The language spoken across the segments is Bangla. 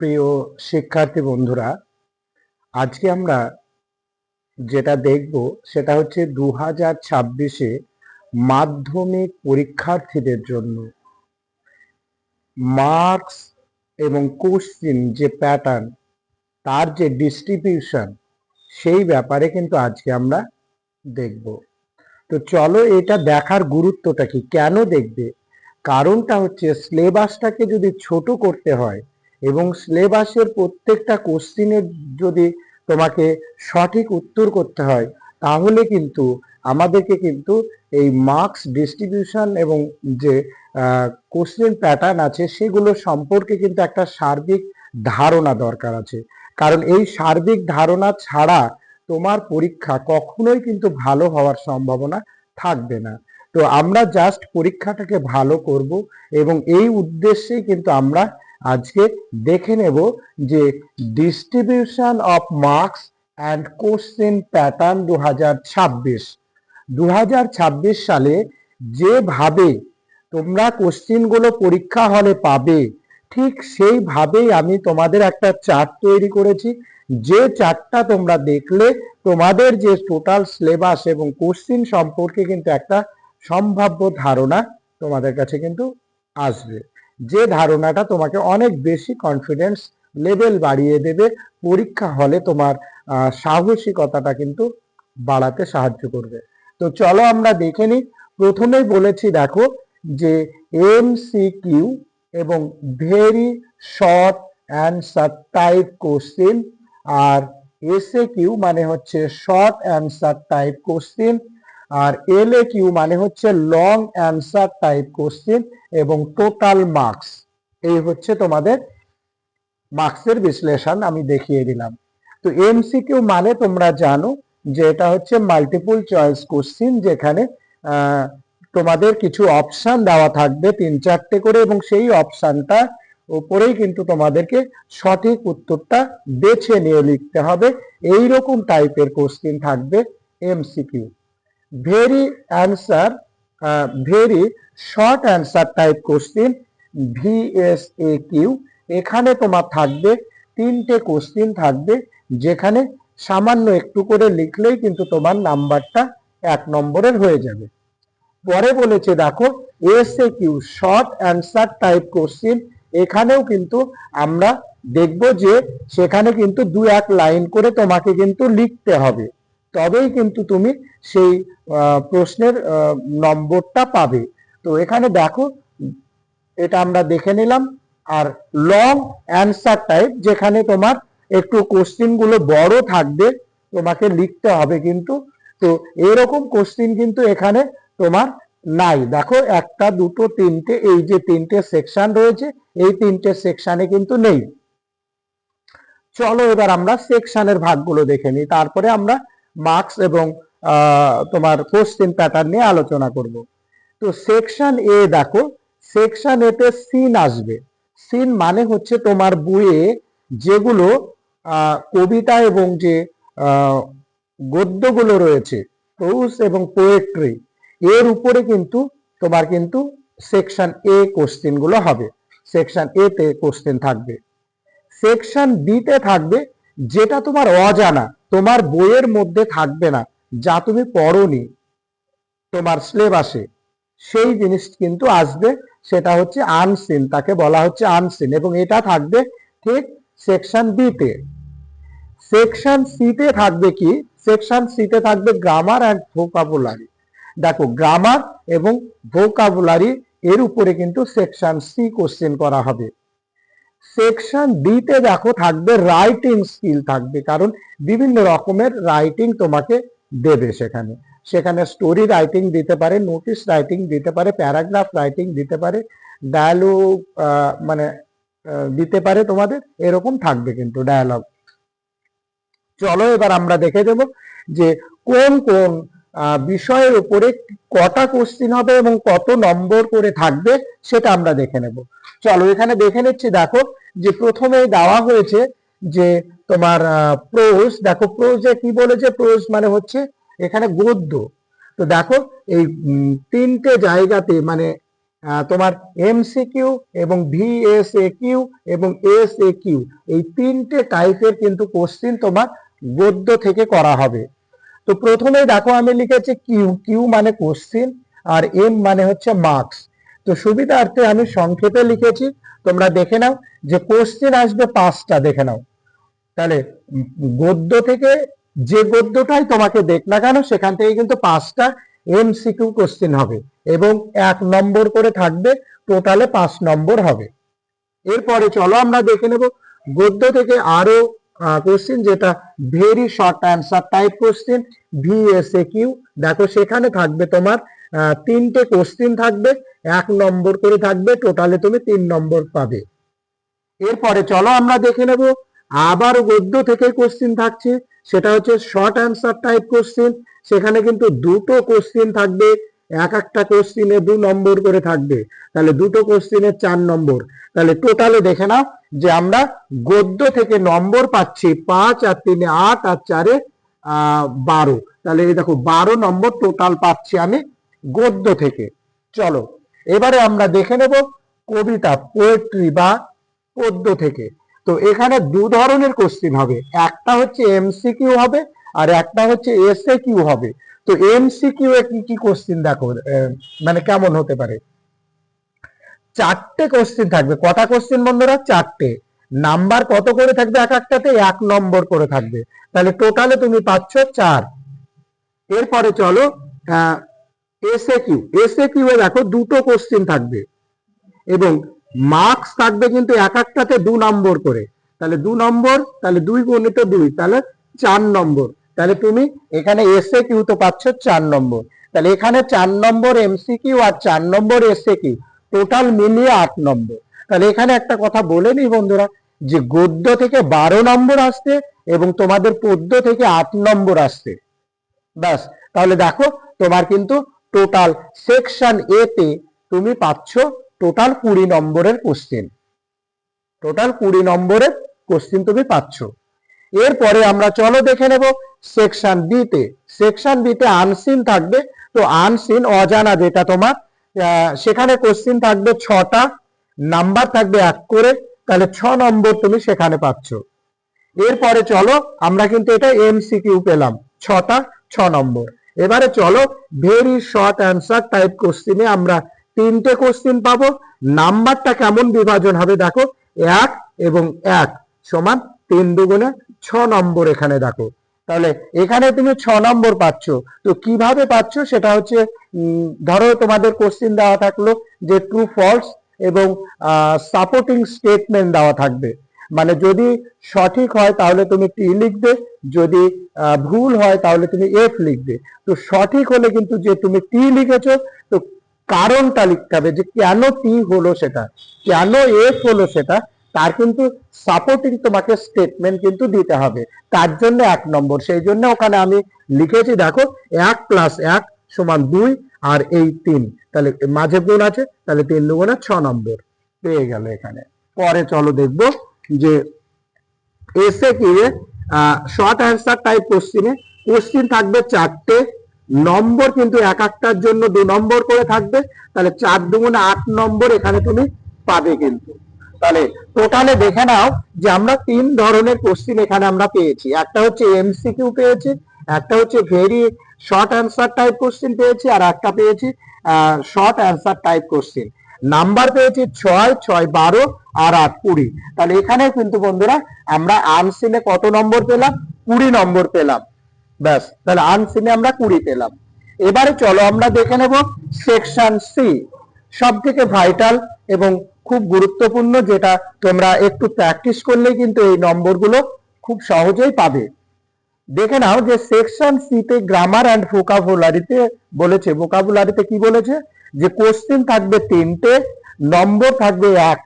প্রিয় শিক্ষার্থী বন্ধুরা, আজকে আমরা যেটা দেখব সেটা হচ্ছে 2026-এ মাধ্যমিক পরীক্ষার্থীদের জন্য মার্কস এবং কোশ্চিন যে প্যাটার্ন, তার যে ডিস্ট্রিবিউশন, সেই ব্যাপারে কিন্তু আজকে আমরা দেখব। তো চলো, এটা দেখার গুরুত্বটা কি, কেন দেখবে? কারণটা হচ্ছে সিলেবাসটাকে যদি ছোট করতে হয় এবং সিলেবাসের প্রত্যেকটা কোশ্চিনের যদি তোমাকে সঠিক উত্তর করতে হয়, তাহলে কিন্তু আমাদেরকে কিন্তু এই মার্কস ডিস্ট্রিবিউশন এবং যে কোশ্চেন প্যাটার্ন আছে সেগুলো সম্পর্কে কিন্তু একটা সার্বিক ধারণা দরকার আছে। কারণ এই সার্বিক ধারণা ছাড়া তোমার পরীক্ষা কখনোই কিন্তু ভালো হওয়ার সম্ভাবনা থাকবে না। তো আমরা জাস্ট পরীক্ষাটাকে ভালো করব এবং এই উদ্দেশ্যেই কিন্তু আমরা আজকে দেখে নেব যে distribution of marks and question pattern 2026 সালে যেভাবে তোমরা কোশ্চেনগুলো পরীক্ষা হলে পাবে, ঠিক সেইভাবেই আমি তোমাদের একটা চার্ট তৈরি করেছি। যে চার্টটা তোমরা দেখলে তোমাদের যে টোটাল সিলেবাস এবং কোশ্চেন সম্পর্কে কিন্তু একটা সম্ভাব্য ধারণা তোমাদের কাছে কিন্তু আসবে, যে ধারণাটা তোমাকে অনেক বেশি কনফিডেন্স লেভেল বাড়িয়ে দেবে, পরীক্ষা হলে তোমার সাহসিকতাটা কিন্তু বাড়াতে সাহায্য করবে। তো চলো আমরা দেখে নিই। প্রথমেই বলেছি দেখো যে এমসিকিউ এবং very short answer type question, আর এসএ কিউ মানে হচ্ছে শর্ট অ্যান্সার টাইপ কোশ্চেন, আর এলএ কিউ মানে হচ্ছে লং অ্যান্সার টাইপ কোশ্চেন, এবং টোটাল মার্কস। এই হচ্ছে তোমাদের মার্কসের বিশ্লেষণ আমি দেখিয়ে দিলাম। তো এমসিকিউ মানে তোমরা জানো যে এটা হচ্ছে মাল্টিপল চয়েস কোশ্চেন, যেখানে তোমাদের কিছু অপশন দেওয়া থাকবে 3-4টে করে, এবং সেই অপশনটা উপরেই কিন্তু তোমাদেরকে সঠিক উত্তরটা বেছে নিয়ে লিখতে হবে। এই রকম টাইপের কোশ্চেন থাকবে MCQ. Very answer very short answer type question VSAQ, এখানে তোমার থাকবে 3টে কোশ্চেন থাকবে, যেখানে সামান্য একটু করে লিখলেই কিন্তু তোমার নাম্বারটা 1 নম্বরের হয়ে যাবে। পরে বলেছে দেখো SAQ short answer type question, এখানেও কিন্তু আমরা দেখব যে সেখানে কিন্তু 2-1 লাইন করে তোমাকে কিন্তু লিখতে হবে, তবেই কিন্তু তুমি সেই প্রশ্নের নম্বরটা পাবে। তো এখানে দেখো এটা আমরা দেখে নিলাম। আর লং অ্যান্সার টাইপ, যেখানে তোমার একটু কোশ্চেন গুলো বড় থাকবে, তোমাকে লিখতে হবে কিন্তু। তো এরকম কোশ্চেন কিন্তু এখানে তোমার নাই। দেখো 1টা 2টো 3টে, এই যে 3টে সেকশন রয়েছে, এই 3টে সেকশনে কিন্তু নেই। চলো এবার আমরা সেকশনের ভাগগুলো দেখে নিই, তারপরে আমরা মার্কস এবং তোমার কোশ্চেন প্যাটার্ন নিয়ে আলোচনা করব। তো সেকশন এ দেখো, সেকশন এতে সিন আসবে। সিন মানে হচ্ছে তোমার বইয়ে যেগুলো কবিতা এবং যে গদ্যগুলো রয়েছে, প্রোজ এবং পোয়েট্রি, এর উপরে কিন্তু তোমার কিন্তু সেকশন এ কোশ্চেন গুলো হবে। সেকশন এ তে কোশ্চেন থাকবে। সেকশন বি তে থাকবে যেটা তোমার অজানা, তোমার বইয়ের মধ্যে থাকবে না, যা তুমি পড়োনি তোমার সিলেবাসে, সেই জিনিস কিন্তু আসবে। সেটা হচ্ছে আনসিন, তাকে বলা হচ্ছে আনসিন, এবং এটা থাকবে ঠিক সেকশন বি তে। সেকশন সি তে থাকবে কি? সেকশন সি তে থাকবে গ্রামার অ্যান্ড ভোকাবুলারি। দেখো গ্রামার এবং ভোকাবুলারি এর উপরে কিন্তু সেকশন সি কোশ্চেন করা হবে। সেকশন ডি তে দেখো থাকবে রাইটিং স্কিল থাকবে, কারণ বিভিন্ন রকমের রাইটিং তোমাকে দেবে সেখানে। সেখানে স্টোরি রাইটিং দিতে পারে, নোটিশ রাইটিং দিতে পারে, প্যারাগ্রাফ রাইটিং দিতে পারে, ডায়ালগ মানে দিতে পারে তোমাদের, এরকম থাকবে কিন্তু ডায়ালগ। চলো এবার আমরা দেখে দেব যে কোন কোন বিষয়ের উপরে কটা কোশ্চিন হবে এবং কত নম্বর করে থাকবে, সেটা আমরা দেখে নেব। চলো এখানে দেখে নিচ্ছি। দেখো যে প্রথমে দেওয়া হয়েছে যে তোমার প্রোজ। দেখো প্রোজে কি বলেছে? প্রোজ মানে হচ্ছে এখানে গদ্য। তো দেখো এই 3টে জায়গাতে, মানে তোমার এমসিকিউ এবং ভিএসএকিউ এবং এসএকিউ, এই তিনটে টাইপের কিন্তু কোশ্চিন তোমার গদ্য থেকে করা হবে। তো প্রথমে দেখো আমি লিখেছি কিউ, কিউ মানে কোশ্চিন আর এম মানে হচ্ছে মার্কস। তো সুবিধার্থে আমি সংক্ষেপে লিখেছি, তোমরা দেখে নাও যে কোশ্চিন আসবে 5টা, দেখে নাও। তাহলে গদ্য থেকে যে গদ্যটাই তোমাকে দেখ না কেন সেখান থেকে কিন্তু 5টা এমসিকিউ কোশ্চিন হবে এবং 1 নম্বর করে থাকবে, টোটালে 5 নম্বর হবে। এরপরে চলো আমরা দেখে নেব গদ্য থেকে আরো কোশ্চিন, যেটা very short answer type question, VSAQ. দেখো সেখানে থাকবে তোমার 3টে কোশ্চিন থাকবে, 1 নম্বর করে থাকবে, টোটালে তুমি 3 নম্বর পাবে। এরপরে চলো আমরা দেখে নেব আবার গদ্য থেকে কোশ্চিন থাকছে, সেটা হচ্ছে শর্ট অ্যান্সার টাইপ কোশ্চিন। সেখানে কিন্তু 2টো কোশ্চিন থাকবে, একটা কোশ্চিনে 2 নম্বর করে থাকবে, তাহলে 2টো কোশ্চিনে 4 নম্বর। তাহলে টোটালে দেখে নাও যে আমরা গদ্য থেকে নম্বর পাচ্ছি 5 আর 3 8 আর 4 12। তাহলে এই দেখো 12 নম্বর টোটাল পাচ্ছি আমি গদ্য থেকে। চলো এবারে আমরা দেখে নেব কবিতা, পোয়েট্রি বা পদ্য থেকে। তো এখানে 2 ধরনের কোশ্চিন হবে, একটা হচ্ছে এমসিকিউ হবে আর একটা হচ্ছে এসএকিউ হবে। তো এমসিকিউ এ কি কি কোশ্চিন দেখো, মানে কেমন হতে পারে। 4টে কোশ্চিন থাকবে। কটা কোশ্চিন বন্ধুরা? 4টে। নাম্বার কত করে থাকবে? এক একটাতে 1 নম্বর করে থাকবে, তাহলে টোটালে তুমি পাচ্ছ 4। এরপরে চলো এসএকিউ। এসএকিউ এ দেখো 2টো কোশ্চিন থাকবে এবং মার্কস থাকবে কিন্তু এক একটাতে 2 নম্বর করে, তাহলে 2 নম্বর, তাহলে 2 গুণিত 2, তাহলে 4 নম্বর। তাহলে তুমি এখানে এসএকিউ তো পাচ্ছ 4 নম্বর। তাহলে এখানে 4 নম্বর এমসিকিউ আর 4 নম্বর এসএকিউ, টোটাল মিলিয়ে 8 নম্বর। তাহলে এখানে একটা কথা বলে নিই বন্ধুরা, যে গদ্য থেকে 12 নম্বর আসছে এবং তোমাদের পদ্য থেকে 8 নম্বর আসছে। ব্যাস, তাহলে দেখো তোমার কিন্তু টোটাল সেকশন এ তে তুমি পাচ্ছ টোটাল 20 নম্বরের কোশ্চেন। টোটাল 20 নম্বরের কোশ্চেন তুমি পাচ্ছ। এরপরে আমরা চলো দেখে নেব সেকশন বি তে। সেকশন বি তে আনসিন থাকবে। তো আনসিন অজানা যেটা তোমার, সেখানে কোশ্চেন থাকবে 6টা, নাম্বার থাকবে 1 করে, তাহলে 6 নম্বর তুমি সেখানে পাচ্ছ। এরপরে চলো আমরা কিন্তু এটা এমসিকিউ পেলাম 6টা, 6 নম্বর। এবারে চলো ভেরি শর্ট অ্যান্সার টাইপ কোশ্চিনে আমরা 3টে কোশ্চিন পাবো। নাম্বারটা কেমন বিভাজন হবে দেখো, 1 এবং 1 সমান 3 দুগুণে 6 নম্বর এখানে দেখো। তাহলে এখানে তুমি 6 নম্বর পাচ্ছ। তো কিভাবে পাচ্ছ সেটা হচ্ছে, ধরো তোমাদের কোশ্চিন দেওয়া থাকলো যে ট্রু ফলস এবং সাপোর্টিং স্টেটমেন্ট দেওয়া থাকবে। মানে যদি সঠিক হয় তাহলে তুমি টি লিখবে, যদি ভুল হয় তাহলে তুমি এফ লিখবে। তো সঠিক হলে কিন্তু যে তুমি টি লিখেছো, তো কারণটা লিখতে হবে যে কেন টি হলো, সেটা কেন এফ হলো, সেটা তার কিন্তু সাপোর্টিং তোমাকে স্টেটমেন্ট কিন্তু দিতে হবে। তার জন্য 1 নম্বর, সেই জন্য ওখানে আমি লিখেছি দেখো 1 + 1 = 2 আর এই 3, তাহলে মাঝে গুণ আছে, তাহলে 3 দুগুণে 6 নম্বর পেয়ে গেল এখানে। পরে চলো দেখবো যে এসএকিউ এ শর্ট অ্যান্সার টাইপ কোশ্চিনে কোশ্চিন থাকবে 4টে, নম্বর কিন্তু এক একটার জন্য 2 নম্বর করে থাকবে, তাহলে 4 দুগুণে 8 নম্বর এখানে তুমি পাবে কিন্তু। তাহলে টোটালে দেখে নাও যে আমরা 3 ধরনের কোশ্চিন এখানে আমরা পেয়েছি। একটা হচ্ছে এমসিকিউ পেয়েছি, একটা হচ্ছে very short answer type question পেয়েছি, আর একটা পেয়েছি short answer type question. Number পেয়েছি 6, 6 12 আর 8 20। তাহলে এখানে কিন্তু বন্ধুরা আমরা আনসিনে কত নম্বর পেলাম? 20 নম্বর পেলাম। ব্যাস, তাহলে আনসিনে আমরা 20 পেলাম। এবারে চলো আমরা দেখে নেব সেকশন সি, সব থেকে ভাইটাল এবং খুব গুরুত্বপূর্ণ, যেটা তোমরা একটু প্র্যাকটিস করলেই কিন্তু এই নম্বরগুলো খুব সহজেই পাবে। দেখে নাও যে সেকশন সি তে গ্রামার অ্যান্ড ভোকাবুলারিতে বলেছে, ভোকাবুলারিতে কি বলেছে, যে কোশ্চেন থাকবে 3টে, নম্বর থাকবে 1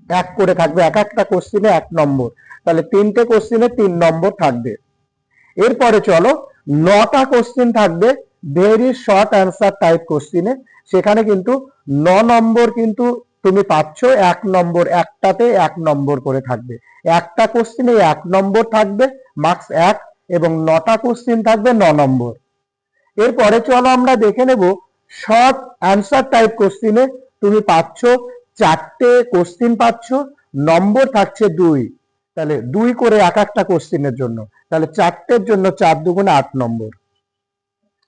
1 করে থাকবে, এক একটা কোশ্চেনে 1 নম্বর, তাহলে 3টে কোশ্চেনে 3 নম্বর থাকবে। এরপরে চলো 9টা কোশ্চেন থাকবে ভেরি শর্ট অ্যান্সার টাইপ কোশ্চেনে, সেখানে কিন্তু 9 নম্বর কিন্তু তুমি পাচ্ছ। 1 নম্বর, একটাতে 1 নম্বর করে থাকবে, একটা কোশ্চেনে 1 নম্বর থাকবে, মার্কস 1, এবং 9টা কোশ্চেন থাকবে 9 নম্বর। এরপরে চলো আমরা দেখে নেব শর্ট অ্যান্সার টাইপ কোশ্চেনে তুমি পাচ্ছ 4টে কোশ্চিন পাচ্ছ, নম্বর থাকছে 2, তাহলে 2 করে এক একটা কোশ্চিনের জন্য, তাহলে 4টের জন্য 4 দুগুণে 8 নম্বর।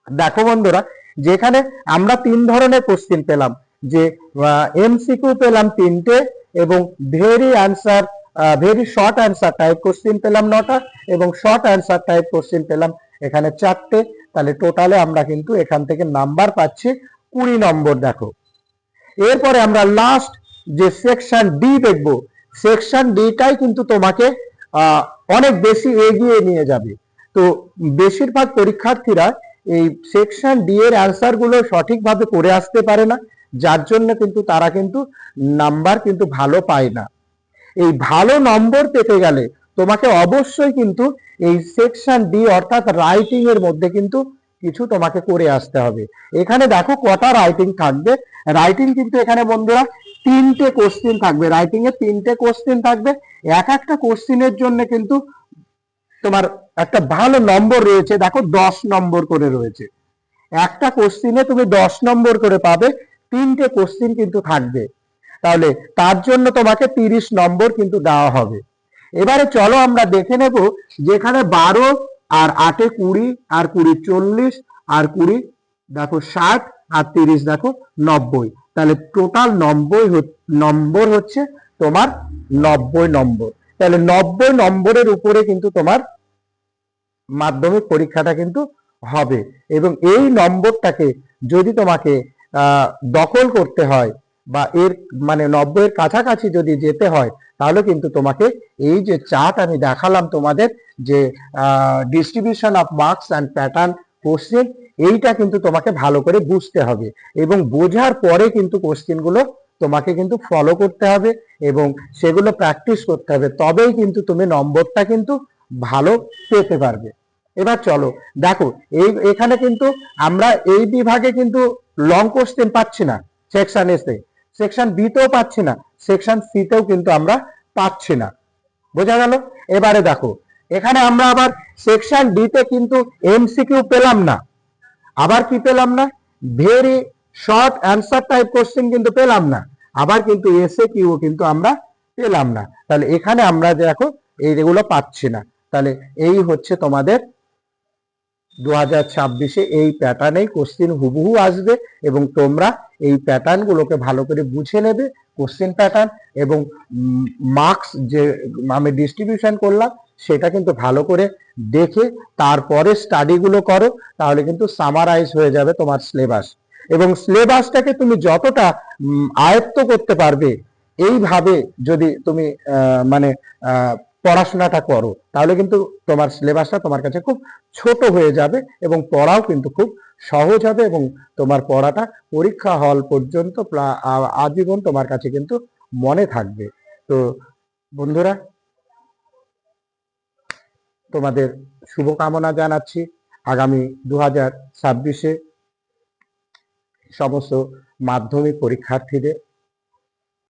দেখো বন্ধুরা, যেখানে আমরা 3 ধরনের কোশ্চিন পেলাম, যে এমসিকিউ পেলাম 3টে এবং very short answer type question পেলাম 9টা এবং শর্ট অ্যান্সার টাইপ কোশ্চিন পেলাম এখানে 4টে, তাহলে টোটালে আমরা কিন্তু এখান থেকে নাম্বার পাচ্ছি 20 নম্বর। দেখো এরপরে আমরা লাস্ট যে সেকশন ডি দেখব, সেকশন ডিটাই কিন্তু তোমাকে অনেক বেশি এগিয়ে নিয়ে যাবে। তো বেশিরভাগ পরীক্ষার্থীরা এই সেকশন ডি এর অ্যান্সার গুলো সঠিকভাবে করে আসতে পারে না, যার জন্য কিন্তু তারা কিন্তু নাম্বার কিন্তু ভালো পায় না। এই ভালো নম্বর পেতে গেলে তোমাকে অবশ্যই কিন্তু এই সেকশন ডি অর্থাৎ রাইটিং এর মধ্যে কিন্তু কিছু তোমাকে করে আসতে হবে। এখানে দেখো কটা রাইটিং থাকবে। রাইটিং কিন্তু এখানে বন্ধুরা 3টে কোশ্চিন থাকবে, রাইটিং এ 3টে কোশ্চিন থাকবে। এক একটা কোশ্চিনের জন্য কিন্তু তোমার একটা ভালো নম্বর রয়েছে, দেখো 10 নম্বর করে রয়েছে। একটা কোশ্চিনে তুমি 10 নম্বর করে পাবে, 3টে কোশ্চিন কিন্তু থাকবে, তাহলে তার জন্য তোমাকে 30 নম্বর কিন্তু দেওয়া হবে। এবারে চলো আমরা দেখে নেব, যেখানে 12 আর 8-এ 20 আর 20 40 আর 20 দেখো 60 আর 30 দেখো 90, তাহলে টোটাল 90 নম্বর হচ্ছে তোমার 90 নম্বর। তাহলে 90 নম্বরের উপরে কিন্তু তোমার মাধ্যমিক পরীক্ষাটা কিন্তু হবে এবং এই নম্বরটাকে যদি তোমাকে দখল করতে হয় বা এর মানে 90 এর কাছাকাছি যদি যেতে হয়, তাহলে কিন্তু তোমাকে এই যে চার্ট আমি দেখালাম তোমাদের, যে distribution of marks and pattern question, এইটা কিন্তু তোমাকে ভালো করে বুঝতে হবে এবং বোঝার পরে কিন্তু কোশ্চেনগুলো তোমাকে কিন্তু ফলো করতে হবে এবং সেগুলো প্র্যাকটিস করতে হবে, তবেই কিন্তু তুমি নম্বরটা কিন্তু ভালো পেতে পারবে। এবার চলো দেখো, এখানে কিন্তু আমরা এই বিভাগে কিন্তু লং কোশ্চেন পাচ্ছি না, সেকশন এ তে, সেকশন বি তেও পাচ্ছি না, সেকশন সি তেও কিন্তু আমরা পাচ্ছি না। বোঝা গেল? এবারে দেখো, এখানে আমরা আবার সেকশন ডি তে কিন্তু এমসিকিউ পেলাম না, আবার কি পেলাম না, very short answer type question কিন্তু পেলাম না, আবার কিন্তু এসএ কিউ কিন্তু আমরা পেলাম না। তাহলে এখানে আমরা দেখো এইগুলো পাচ্ছি না। তাহলে এই হচ্ছে তোমাদের 2026-এ এই প্যাটার্নেই কোশ্চেন হুবহু আসবে এবং তোমরা এই প্যাটার্ন গুলোকে ভালো করে বুঝে নেবে, কোশ্চেন প্যাটার্ন এবং মার্কস যে আমি ডিস্ট্রিবিউশন করলাম সেটা কিন্তু ভালো করে দেখে তারপরে স্টাডি গুলো করো, তাহলে কিন্তু সামারাইজ হয়ে যাবে তোমার সিলেবাস এবং সিলেবাসটাকে তুমি যতটা আয়ত্ত করতে পারবে এইভাবে যদি তুমি মানে পড়াশোনাটা করো, তাহলে কিন্তু তোমার সিলেবাসটা তোমার কাছে খুব ছোট হয়ে যাবে এবং পড়াও কিন্তু খুব সহজ হবে এবং তোমার পড়াটা পরীক্ষা হল পর্যন্ত আজীবন তোমার কাছে কিন্তু মনে থাকবে। তো বন্ধুরা, তোমাদের শুভকামনা জানাচ্ছি আগামী 2026-এ সমস্ত মাধ্যমিক পরীক্ষার্থীদের।